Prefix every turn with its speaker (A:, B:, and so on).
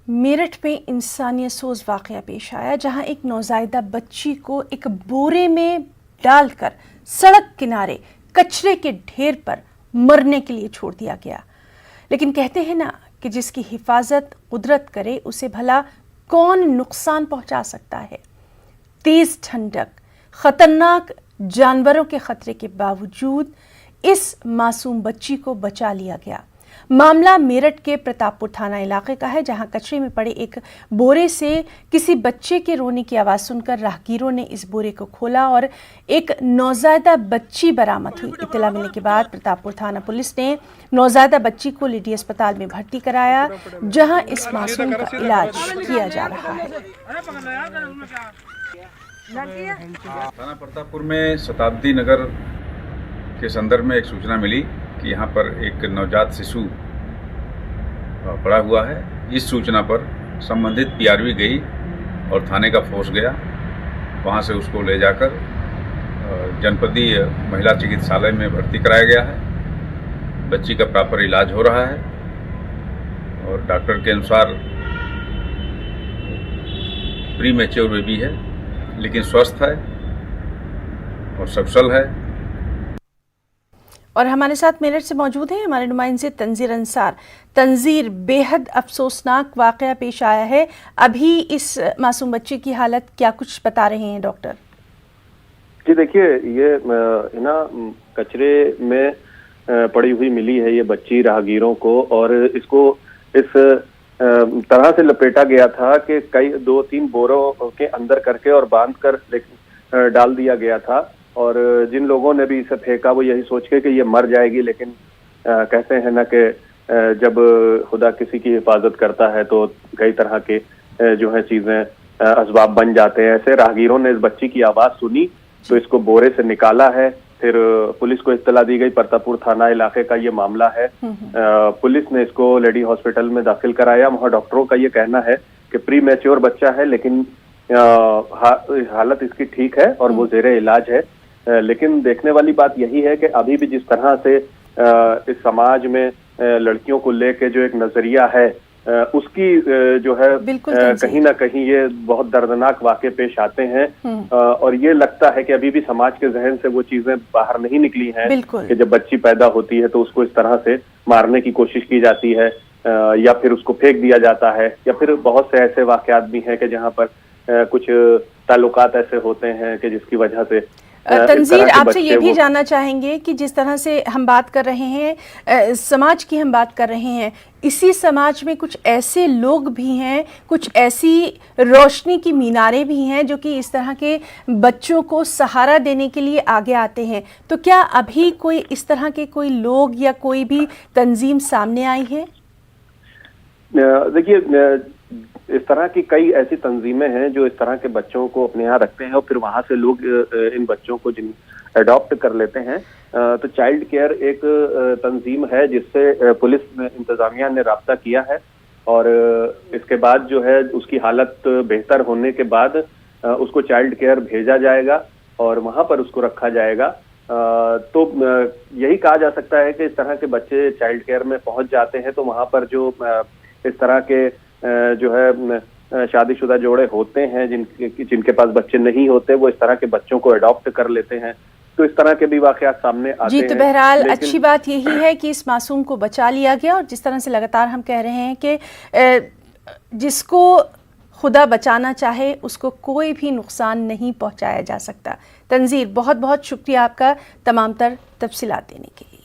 A: میرٹھ میں انسانیت سوز واقعہ پیش آیا جہاں ایک نوزائیدہ بچی کو ایک بورے میں ڈال کر سڑک کنارے کچرے کے ڈھیر پر مرنے کے لیے چھوڑ دیا گیا. لیکن کہتے ہیں نا کہ جس کی حفاظت قدرت کرے اسے بھلا کون نقصان پہنچا سکتا ہے. تیز ٹھنڈک، خطرناک جانوروں کے خطرے کے باوجود اس معصوم بچی کو بچا لیا گیا. معاملہ میرٹھ کے پرتاپ پور تھانہ علاقے کا ہے جہاں کچرے میں پڑے ایک بورے سے کسی بچے کے رونے کی آواز سن کر راہگیروں نے اس بورے کو کھولا اور ایک نوزائیدہ بچی برآمد ہوئی. اطلاع ملنے کے بعد پرتاپ پور تھانہ پولیس نے نوزائیدہ بچی کو لیڈی اسپتال میں بھرتی کرایا جہاں اس معصوم کا علاج کیا جا رہا ہے.
B: تھانہ پرتاپ پور میں شتابدی نگر کے سندرب میں ایک سوچنا ملی کہ یہاں پر ایک نوجات ششو پڑا ہوا ہے. اس سوچنا پر سمبندھت PRV گئی اور تھانے کا فورس گیا. وہاں سے اس کو لے جا کر جنپدی مہیلا چکتسالیہ میں بھرتی کرایا گیا ہے. بچی کا پراپر علاج ہو رہا ہے اور ڈاکٹر کے انوسار پری میچور بیبی ہے لیکن سوستھ ہے اور سکشل ہے.
A: اور ہمارے ساتھ میرٹھ سے موجود ہیں ہمارے نمائندے تنزیر انصار. تنزیر، بے حد افسوسناک واقعہ پیش آیا ہے. ابھی اس معصوم بچے کی حالت کیا کچھ بتا رہے ہیں ڈاکٹر؟
C: جی دیکھیے، یہ نا کچرے میں پڑی ہوئی ملی ہے یہ بچی راہگیروں کو، اور اس کو اس طرح سے لپیٹا گیا تھا کہ 2-3 بوروں کے اندر کر کے اور باندھ کر ڈال دیا گیا تھا. اور جن لوگوں نے بھی اسے پھینکا وہ یہی سوچ کے کہ یہ مر جائے گی، لیکن کہتے ہیں نا کہ جب خدا کسی کی حفاظت کرتا ہے تو کئی طرح کے جو ہے چیزیں اسباب بن جاتے ہیں. ایسے راہگیروں نے اس بچی کی آواز سنی تو اس کو بورے سے نکالا ہے. پھر پولیس کو اطلاع دی گئی. پرتاپ پور تھانہ علاقے کا یہ معاملہ ہے. پولیس نے اس کو لیڈی ہاسپٹل میں داخل کرایا. وہاں ڈاکٹروں کا یہ کہنا ہے کہ پری میچور بچہ ہے لیکن حالت اس کی ٹھیک ہے اور وہ زیر علاج ہے. لیکن دیکھنے والی بات یہی ہے کہ ابھی بھی جس طرح سے اس سماج میں لڑکیوں کو لے کے جو ایک نظریہ ہے اس کی جو ہے کہیں نہ کہیں یہ بہت دردناک واقع پیش آتے ہیں. اور یہ لگتا ہے کہ ابھی بھی سماج کے ذہن سے وہ چیزیں باہر نہیں نکلی ہیں کہ جب بچی پیدا ہوتی ہے تو اس کو اس طرح سے مارنے کی کوشش کی جاتی ہے یا پھر اس کو پھینک دیا جاتا ہے، یا پھر بہت سے ایسے واقعات بھی ہیں کہ جہاں پر کچھ تعلقات ایسے ہوتے ہیں کہ جس کی وجہ سے.
A: تنزیر، آپ سے یہ بھی جاننا چاہیں گے کہ جس طرح سے ہم بات کر رہے ہیں، سماج کی ہم بات کر رہے ہیں، اسی سماج میں کچھ ایسے لوگ بھی ہیں، کچھ ایسی روشنی کی میناریں بھی ہیں جو کہ اس طرح کے بچوں کو سہارا دینے کے لیے آگے آتے ہیں. تو کیا ابھی کوئی اس طرح کے کوئی لوگ یا کوئی بھی تنظیم سامنے آئی ہے؟
C: دیکھیے، اس طرح کی کئی ایسی تنظیمیں ہیں جو اس طرح کے بچوں کو اپنے یہاں رکھتے ہیں اور پھر وہاں سے لوگ ان بچوں کو اڈاپٹ کر لیتے ہیں. تو چائلڈ کیئر ایک تنظیم ہے جس سے پولیس انتظامیہ نے رابطہ کیا ہے، اور اس کے بعد جو ہے اس کی حالت بہتر ہونے کے بعد اس کو چائلڈ کیئر بھیجا جائے گا اور وہاں پر اس کو رکھا جائے گا. تو یہی کہا جا سکتا ہے کہ اس طرح کے بچے چائلڈ کیئر میں پہنچ جاتے ہیں تو وہاں پر جو اس طرح کے جو ہے شادی شدہ جوڑے ہوتے ہیں جن کے پاس بچے نہیں ہوتے، وہ اس طرح کے بچوں کو اڈاپٹ کر لیتے ہیں. تو اس طرح کے بھی واقعات سامنے آتے ہیں.
A: جی، تو بہرحال اچھی بات یہی ہے کہ اس معصوم کو بچا لیا گیا، اور جس طرح سے لگاتار ہم کہہ رہے ہیں کہ جس کو خدا بچانا چاہے اس کو کوئی بھی نقصان نہیں پہنچایا جا سکتا. تنزیر، بہت بہت شکریہ آپ کا تمام تر تفصیلات دینے کے لیے.